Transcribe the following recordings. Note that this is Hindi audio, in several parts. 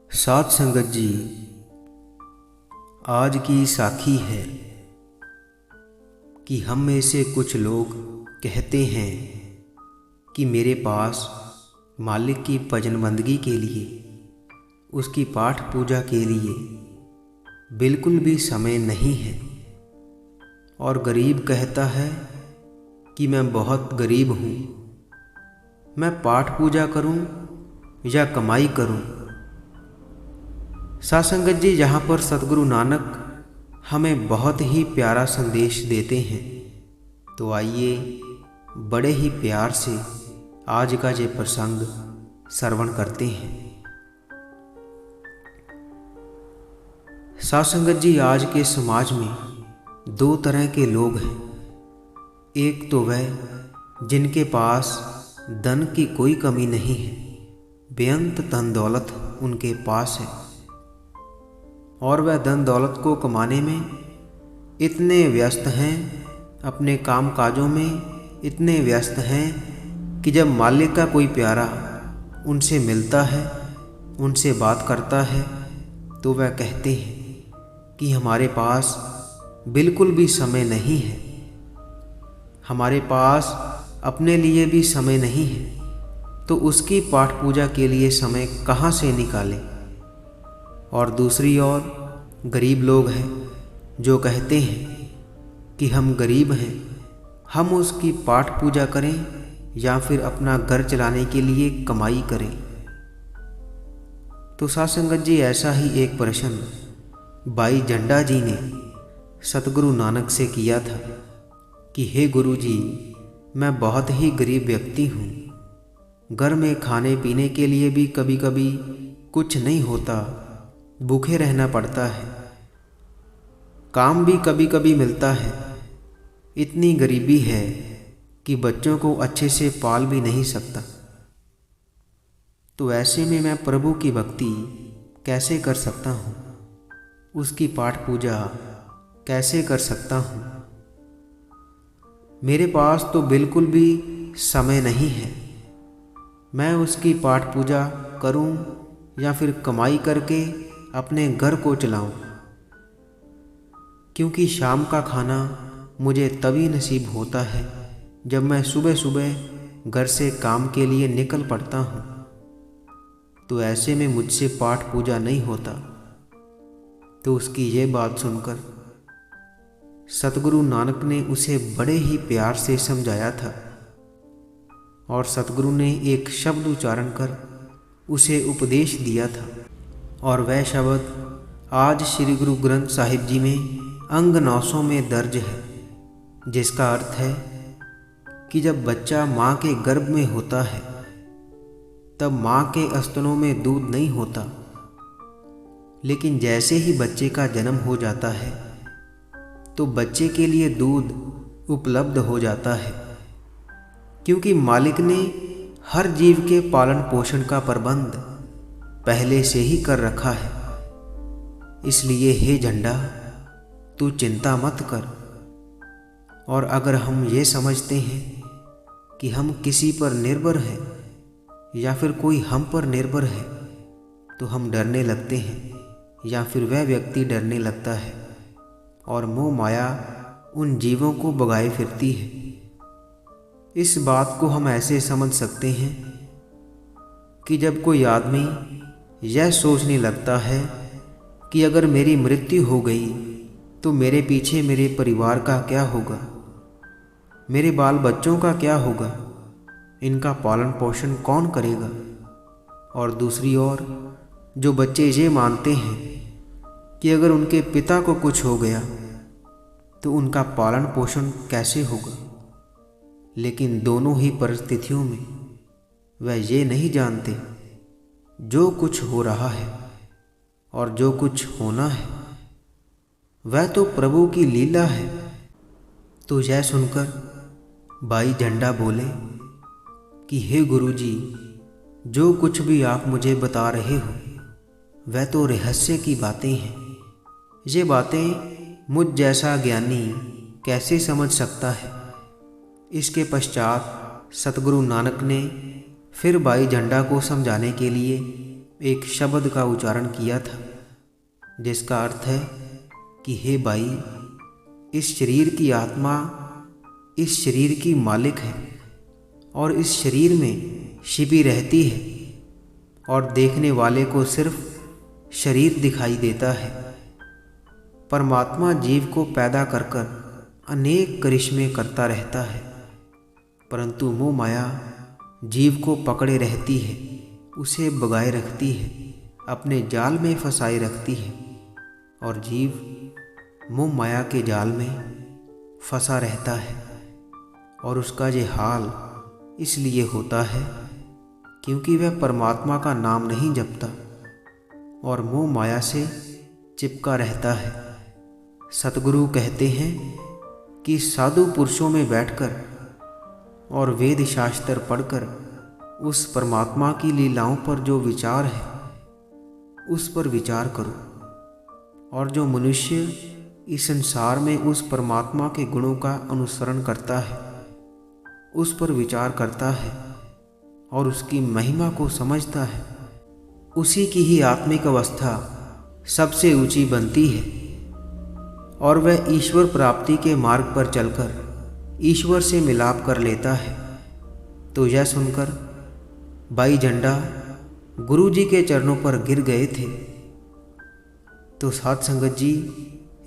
साध संगत जी, आज की साखी है कि हम में से कुछ लोग कहते हैं कि मेरे पास मालिक की भजन बंदगी के लिए, उसकी पाठ पूजा के लिए बिल्कुल भी समय नहीं है। और गरीब कहता है कि मैं बहुत गरीब हूँ, मैं पाठ पूजा करूँ या कमाई करूँ। साध संगत जी, यहाँ पर सतगुरु नानक हमें बहुत ही प्यारा संदेश देते हैं। तो आइए बड़े ही प्यार से आज का ये प्रसंग श्रवण करते हैं। साध संगत जी, आज के समाज में दो तरह के लोग हैं। एक तो वह जिनके पास धन की कोई कमी नहीं है, बेअंत धन दौलत उनके पास है, और वह धन दौलत को कमाने में इतने व्यस्त हैं, अपने काम काजों में इतने व्यस्त हैं कि जब मालिक का कोई प्यारा उनसे मिलता है, उनसे बात करता है, तो वह कहते हैं कि हमारे पास बिल्कुल भी समय नहीं है, हमारे पास अपने लिए भी समय नहीं है, तो उसकी पाठ पूजा के लिए समय कहाँ से निकालें। और दूसरी ओर गरीब लोग हैं जो कहते हैं कि हम गरीब हैं, हम उसकी पाठ पूजा करें या फिर अपना घर चलाने के लिए कमाई करें। तो साध संगत जी, ऐसा ही एक प्रश्न भाई जंडा जी ने सतगुरु नानक से किया था कि हे गुरु जी, मैं बहुत ही गरीब व्यक्ति हूँ, घर में खाने पीने के लिए भी कभी कभी कुछ नहीं होता, भूखे रहना पड़ता है, काम भी कभी कभी मिलता है, इतनी गरीबी है कि बच्चों को अच्छे से पाल भी नहीं सकता। तो ऐसे में मैं प्रभु की भक्ति कैसे कर सकता हूँ, उसकी पाठ पूजा कैसे कर सकता हूँ। मेरे पास तो बिल्कुल भी समय नहीं है, मैं उसकी पाठ पूजा करूँ या फिर कमाई करके अपने घर को चलाऊं, क्योंकि शाम का खाना मुझे तभी नसीब होता है जब मैं सुबह सुबह घर से काम के लिए निकल पड़ता हूँ। तो ऐसे में मुझसे पाठ पूजा नहीं होता। तो उसकी ये बात सुनकर सतगुरु नानक ने उसे बड़े ही प्यार से समझाया था, और सतगुरु ने एक शब्द उच्चारण कर उसे उपदेश दिया था, और वह शब्द आज श्री गुरु ग्रंथ साहिब जी में अंग 900 में दर्ज है, जिसका अर्थ है कि जब बच्चा माँ के गर्भ में होता है तब माँ के स्तनों में दूध नहीं होता, लेकिन जैसे ही बच्चे का जन्म हो जाता है तो बच्चे के लिए दूध उपलब्ध हो जाता है, क्योंकि मालिक ने हर जीव के पालन पोषण का प्रबंध पहले से ही कर रखा है। इसलिए हे झंडा, तू चिंता मत कर। और अगर हम ये समझते हैं कि हम किसी पर निर्भर हैं या फिर कोई हम पर निर्भर है, तो हम डरने लगते हैं या फिर वह व्यक्ति डरने लगता है, और मोह माया उन जीवों को भगाए फिरती है। इस बात को हम ऐसे समझ सकते हैं कि जब कोई आदमी यह सोचने लगता है कि अगर मेरी मृत्यु हो गई तो मेरे पीछे मेरे परिवार का क्या होगा, मेरे बाल बच्चों का क्या होगा, इनका पालन पोषण कौन करेगा। और दूसरी ओर जो बच्चे ये मानते हैं कि अगर उनके पिता को कुछ हो गया तो उनका पालन पोषण कैसे होगा, लेकिन दोनों ही परिस्थितियों में वह ये नहीं जानते जो कुछ हो रहा है और जो कुछ होना है वह तो प्रभु की लीला है। तो यह सुनकर भाई झंडा बोले कि हे गुरु जी, जो कुछ भी आप मुझे बता रहे हो वह तो रहस्य की बातें हैं, ये बातें मुझ जैसा ज्ञानी कैसे समझ सकता है। इसके पश्चात सतगुरु नानक ने फिर भाई झंडा को समझाने के लिए एक शब्द का उच्चारण किया था, जिसका अर्थ है कि हे भाई, इस शरीर की आत्मा इस शरीर की मालिक है और इस शरीर में छिपी रहती है और देखने वाले को सिर्फ शरीर दिखाई देता है। परमात्मा जीव को पैदा कर कर अनेक करिश्मे करता रहता है, परंतु मोह माया जीव को पकड़े रहती है, उसे बगाए रखती है, अपने जाल में फंसाए रखती है और जीव मोह माया के जाल में फंसा रहता है। और उसका ये हाल इसलिए होता है क्योंकि वह परमात्मा का नाम नहीं जपता और मोह माया से चिपका रहता है। सतगुरु कहते हैं कि साधु पुरुषों में बैठकर और वेद शास्त्र पढ़कर उस परमात्मा की लीलाओं पर जो विचार है उस पर विचार करो, और जो मनुष्य इस संसार में उस परमात्मा के गुणों का अनुसरण करता है, उस पर विचार करता है और उसकी महिमा को समझता है, उसी की ही आत्मिक अवस्था सबसे ऊंची बनती है और वह ईश्वर प्राप्ति के मार्ग पर चलकर ईश्वर से मिलाप कर लेता है। तो यह सुनकर भाई झंडा गुरु जी के चरणों पर गिर गए थे। तो साध संगत जी,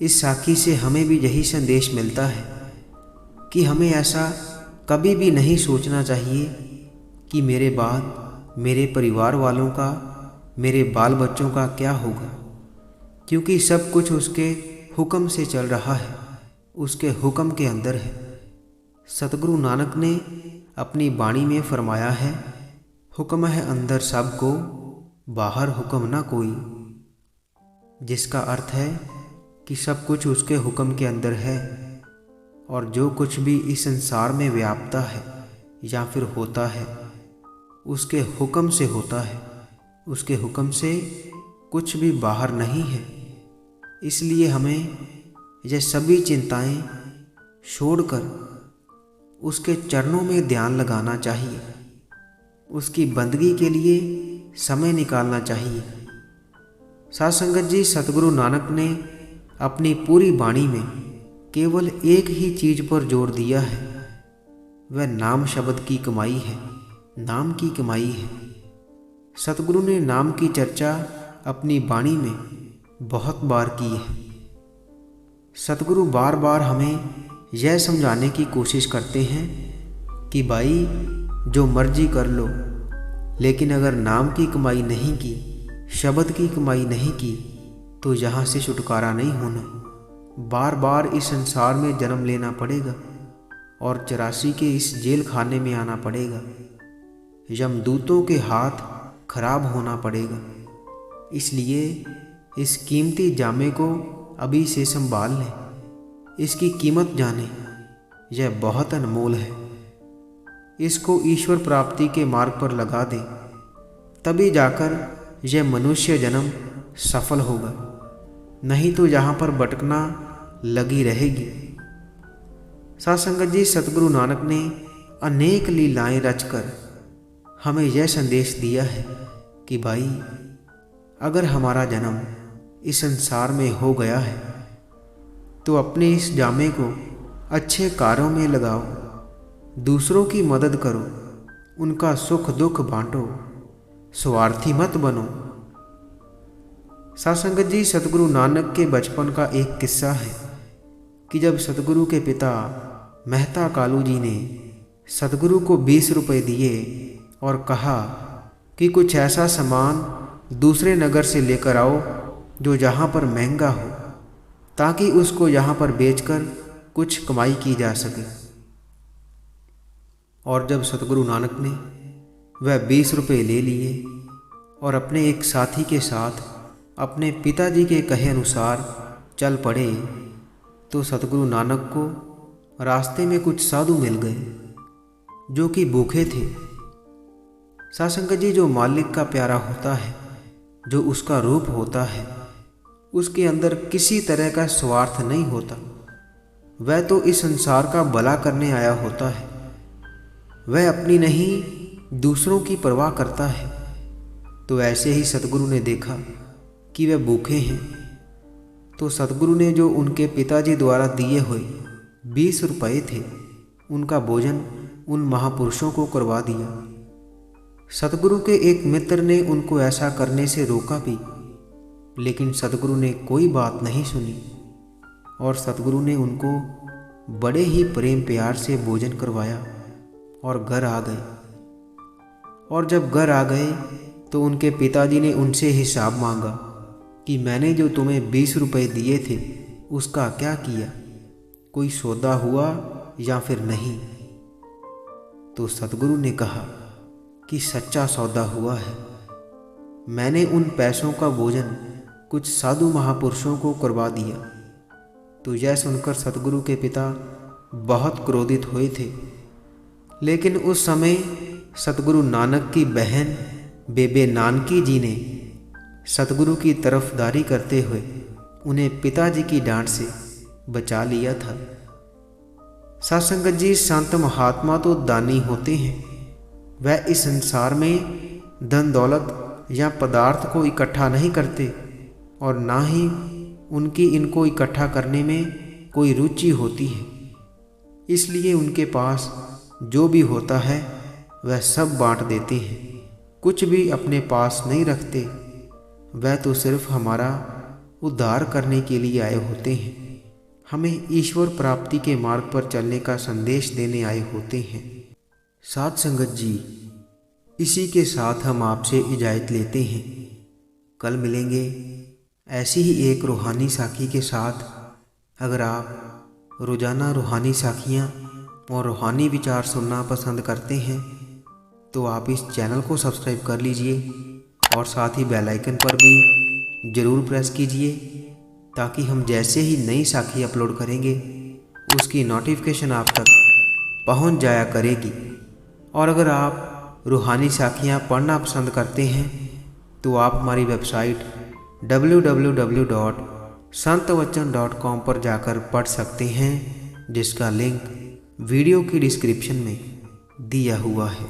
इस साखी से हमें भी यही संदेश मिलता है कि हमें ऐसा कभी भी नहीं सोचना चाहिए कि मेरे बाद मेरे परिवार वालों का, मेरे बाल बच्चों का क्या होगा, क्योंकि सब कुछ उसके हुक्म से चल रहा है, उसके हुक्म के अंदर है। सतगुरु नानक ने अपनी वाणी में फरमाया है, हुक्म है अंदर सबको, बाहर हुक्म ना कोई, जिसका अर्थ है कि सब कुछ उसके हुक्म के अंदर है और जो कुछ भी इस संसार में व्यापता है या फिर होता है उसके हुक्म से होता है, उसके हुक्म से कुछ भी बाहर नहीं है। इसलिए हमें यह सभी चिंताएं छोड़कर उसके चरणों में ध्यान लगाना चाहिए, उसकी बंदगी के लिए समय निकालना चाहिए। साध संगत जी, सतगुरु नानक ने अपनी पूरी वाणी में केवल एक ही चीज पर जोर दिया है, वह नाम शब्द की कमाई है, नाम की कमाई है। सतगुरु ने नाम की चर्चा अपनी वाणी में बहुत बार की है। सतगुरु बार बार हमें यह समझाने की कोशिश करते हैं कि भाई जो मर्जी कर लो, लेकिन अगर नाम की कमाई नहीं की, शब्द की कमाई नहीं की, तो यहाँ से छुटकारा नहीं होना। बार बार इस संसार में जन्म लेना पड़ेगा और 84 के इस जेल खाने में आना पड़ेगा, यमदूतों के हाथ खराब होना पड़ेगा। इसलिए इस कीमती जामे को अभी से संभाल लें, इसकी कीमत जाने, यह बहुत अनमोल है। इसको ईश्वर प्राप्ति के मार्ग पर लगा दें, तभी जाकर यह मनुष्य जन्म सफल होगा, नहीं तो यहाँ पर भटकना लगी रहेगी। साध संगत जी, सतगुरु नानक ने अनेक लीलाएं रचकर हमें यह संदेश दिया है कि भाई अगर हमारा जन्म इस संसार में हो गया है तो अपने इस जामे को अच्छे कार्यों में लगाओ, दूसरों की मदद करो, उनका सुख दुख बांटो, स्वार्थी मत बनो। साध संगत जी, सतगुरु नानक के बचपन का एक किस्सा है कि जब सतगुरु के पिता मेहता कालू जी ने सतगुरु को 20 रुपए दिए और कहा कि कुछ ऐसा सामान दूसरे नगर से लेकर आओ जो जहाँ पर महंगा हो, ताकि उसको यहाँ पर बेचकर कुछ कमाई की जा सके। और जब सतगुरु नानक ने वह 20 रुपये ले लिए और अपने एक साथी के साथ अपने पिताजी के कहे अनुसार चल पड़े, तो सतगुरु नानक को रास्ते में कुछ साधु मिल गए जो कि भूखे थे। साध संगत जी, जो मालिक का प्यारा होता है, जो उसका रूप होता है, उसके अंदर किसी तरह का स्वार्थ नहीं होता। वह तो इस संसार का भला करने आया होता है, वह अपनी नहीं दूसरों की परवाह करता है। तो ऐसे ही सतगुरु ने देखा कि वे भूखे हैं, तो सतगुरु ने जो उनके पिताजी द्वारा दिए हुए 20 रुपये थे, उनका भोजन उन महापुरुषों को करवा दिया। सतगुरु के एक मित्र ने उनको ऐसा करने से रोका भी, लेकिन सतगुरु ने कोई बात नहीं सुनी और सतगुरु ने उनको बड़े ही प्रेम प्यार से भोजन करवाया और घर आ गए। और जब घर आ गए तो उनके पिताजी ने उनसे हिसाब मांगा कि मैंने जो तुम्हें 20 रुपये दिए थे उसका क्या किया, कोई सौदा हुआ या फिर नहीं। तो सतगुरु ने कहा कि सच्चा सौदा हुआ है। मैंने उन पैसों का भोजन कुछ साधु महापुरुषों को करवा दिया। तो यह सुनकर सतगुरु के पिता बहुत क्रोधित हुए थे, लेकिन उस समय सतगुरु नानक की बहन बेबे नानकी जी ने सतगुरु की तरफदारी करते हुए उन्हें पिताजी की डांट से बचा लिया था। साध संगत जी, संत महात्मा तो दानी होते हैं। वह इस संसार में धन दौलत या पदार्थ को इकट्ठा नहीं करते और ना ही उनकी इनको इकट्ठा करने में कोई रुचि होती है। इसलिए उनके पास जो भी होता है वह सब बांट देते हैं, कुछ भी अपने पास नहीं रखते। वह तो सिर्फ हमारा उद्धार करने के लिए आए होते हैं, हमें ईश्वर प्राप्ति के मार्ग पर चलने का संदेश देने आए होते हैं। साध संगत जी, इसी के साथ हम आपसे इजाज़त लेते हैं। कल मिलेंगे ऐसी ही एक रूहानी साखी के साथ। अगर आप रोज़ाना रूहानी साखियाँ और रूहानी विचार सुनना पसंद करते हैं तो आप इस चैनल को सब्सक्राइब कर लीजिए और साथ ही बेल आइकन पर भी ज़रूर प्रेस कीजिए, ताकि हम जैसे ही नई साखी अपलोड करेंगे उसकी नोटिफिकेशन आप तक पहुंच जाया करेगी। और अगर आप रूहानी साखियाँ पढ़ना पसंद करते हैं तो आप हमारी वेबसाइट www.santavachan.com पर जाकर पढ़ सकते हैं, जिसका लिंक वीडियो की डिस्क्रिप्शन में दिया हुआ है।